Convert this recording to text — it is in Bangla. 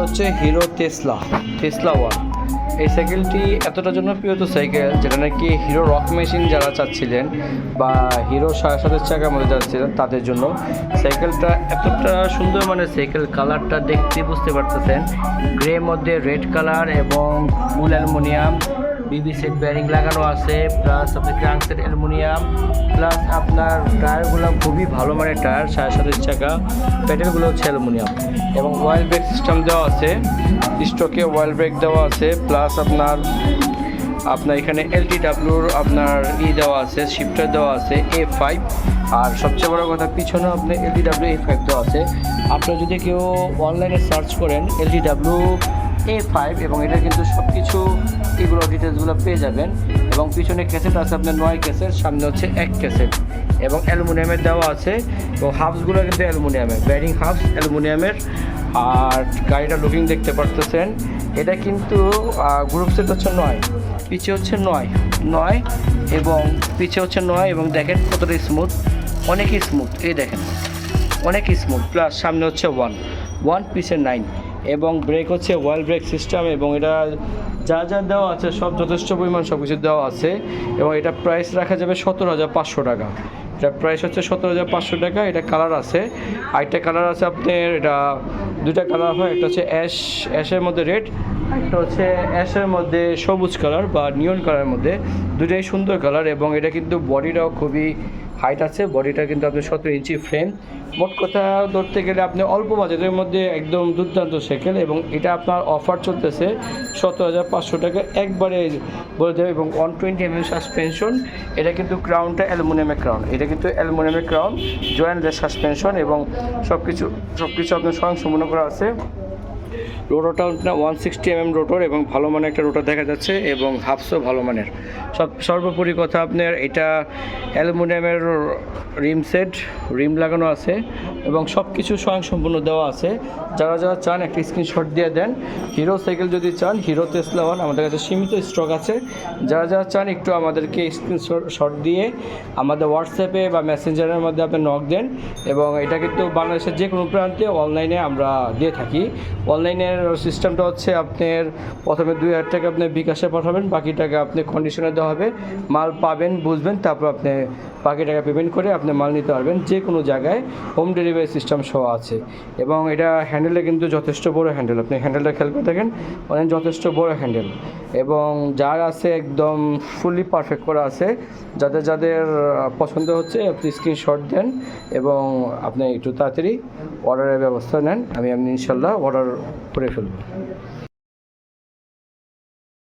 হচ্ছে হিরো টেসলা ওয়ান। এই সাইকেলটি এতটা জনপ্রিয় তো সাইকেল, যেটা নাকি হিরো রক মেশিন যারা চাচ্ছিলেন বা হিরো 7.5 চাকার মধ্যে যাচ্ছিলেন তাদের জন্য সাইকেলটা এতটা সুন্দর, মানে সাইকেল কালারটা দেখতে বুঝতে পারতেছেন, গ্রে মধ্যে রেড কালার এবং ফুল অ্যালুমিনিয়াম, বিবি সেট ব্যারিং লাগানো আছে, প্লাস আপনার ক্রাঙ্ক সেট অ্যালুমিনিয়াম, প্লাস আপনার টায়ারগুলো খুবই ভালো মানের টায়ার, 7.5 চাকা, প্যাডেলগুলো হচ্ছে অ্যালুমিনিয়াম এবং ওয়েল ব্রেক সিস্টেম দেওয়া আছে, স্টকে ওয়েল ব্রেক দেওয়া আছে, প্লাস আপনার এখানে LTWর আপনার দেওয়া আছে, শিফটার দেওয়া আছে A5, আর সবচেয়ে বড় কথা পিছনে আপনার LTW A5 দেওয়া আছে। আপনারা যদি কেউ অনলাইনে সার্চ করেন LTW A5 এবং এটা কিন্তু সব কিছু এগুলো ডিটেলসগুলো পেয়ে যাবেন। এবং পিছনে ক্যাসেট আছে আপনার 9 ক্যাসেট, সামনে হচ্ছে 1 ক্যাসেট এবং অ্যালুমিনিয়ামের দেওয়া আছে এবং হাফসগুলো কিন্তু অ্যালুমিনিয়ামের, ব্যারিং হাফস অ্যালুমিনিয়ামের। আর গাড়িটা লুকিং দেখতে পারতেছেন, এটা কিন্তু গ্রুপ সেট হচ্ছে 9, পিছে হচ্ছে 9 এবং পিছে হচ্ছে 9 এবং দেখেন কতটা স্মুথ, অনেকই স্মুথ, এই দেখেন অনেকই স্মুথ, প্লাস সামনে হচ্ছে 1 পিছে 9 এবং ব্রেক হচ্ছে ওয়েল ব্রেক সিস্টেম এবং এটা যা দেওয়া আছে সব যথেষ্ট পরিমাণ সব কিছু দেওয়া আছে এবং এটা প্রাইস রাখা যাবে 17,500 টাকা। এটা প্রাইস হচ্ছে 17,500 টাকা। এটা কালার আছে, আরেকটা কালার আছে আপনার, এটা দুইটা কালার হয়, একটা হচ্ছে অ্যাশের মধ্যে রেড, একটা হচ্ছে অ্যাশের মধ্যে সবুজ কালার বা নিয়ন কালারের মধ্যে, দুইটাই সুন্দর কালার এবং এটা কিন্তু বডিটাও খুবই হাইট আছে, বডিটা কিন্তু আপনার 17 ইঞ্চি ফ্রেম। মোট কথা ধরতে গেলে আপনি অল্প বাজেটের মধ্যে একদম দুর্দান্ত সাইকেল এবং এটা আপনার অফার চলতেছে 17,500 টাকা একবারে বলে দেবে এবং 120 mm সাসপেনশন। এটা কিন্তু ক্রাউনটা অ্যালুমিনিয়ামের ক্রাউন, এটা কিন্তু অ্যালুমিনিয়ামের ক্রাউন, জয়েন্টলেস সাসপেনশন এবং সব কিছু আপনার স্বয়ংসম্পূর্ণ করা আছে। রোটরটা আপনার 160 mm রোটর এবং ভালো মানের একটা রোটর দেখা যাচ্ছে এবং হাফসও ভালো মানের। সর্বোপরি কথা আপনার এটা অ্যালুমিনিয়ামের রিম লাগানো আছে এবং সব কিছু স্বয়ংসম্পূর্ণ দেওয়া আছে। যারা চান একটা স্ক্রিনশট দিয়ে দেন। হিরো সাইকেল যদি চান, হিরো টেসলা ওয়ান আমাদের কাছে সীমিত স্টক আছে। যারা চান একটু আমাদেরকে স্ক্রিনশট দিয়ে আমাদের হোয়াটসঅ্যাপে বা মেসেঞ্জারের মধ্যে আপনি নক দেন এবং এটা কিন্তু বাংলাদেশের যে কোনো প্রান্তে অনলাইনে আমরা দিয়ে থাকি। অনলাইনের সিস্টেমটা হচ্ছে আপনার প্রথমে 2,000 টাকা আপনি বিকাশে পাঠাবেন, বাকি টাকা আপনি কন্ডিশনে দেওয়া হবে, মাল পাবেন বুঝবেন, তারপর আপনি বাকি টাকা পেমেন্ট করে আপনি মাল নিতে পারবেন। যে কোনো জায়গায় হোম ডেলিভারি সিস্টেম সহ আছে এবং এটা হ্যান্ডেলটা কিন্তু যথেষ্ট বড় হ্যান্ডেল, আপনি হ্যান্ডেলটা খেয়াল করে দেখেন, অনেক যথেষ্ট বড় হ্যান্ডেল এবং যা আছে একদম ফুলি পারফেক্ট করা আছে। যাদের পছন্দ হচ্ছে আপনি স্ক্রিনশট দেন এবং আপনি একটু তাড়াতাড়ি অর্ডারের ব্যবস্থা নেন, আমি ইনশাল্লাহ অর্ডার করে ফেলব।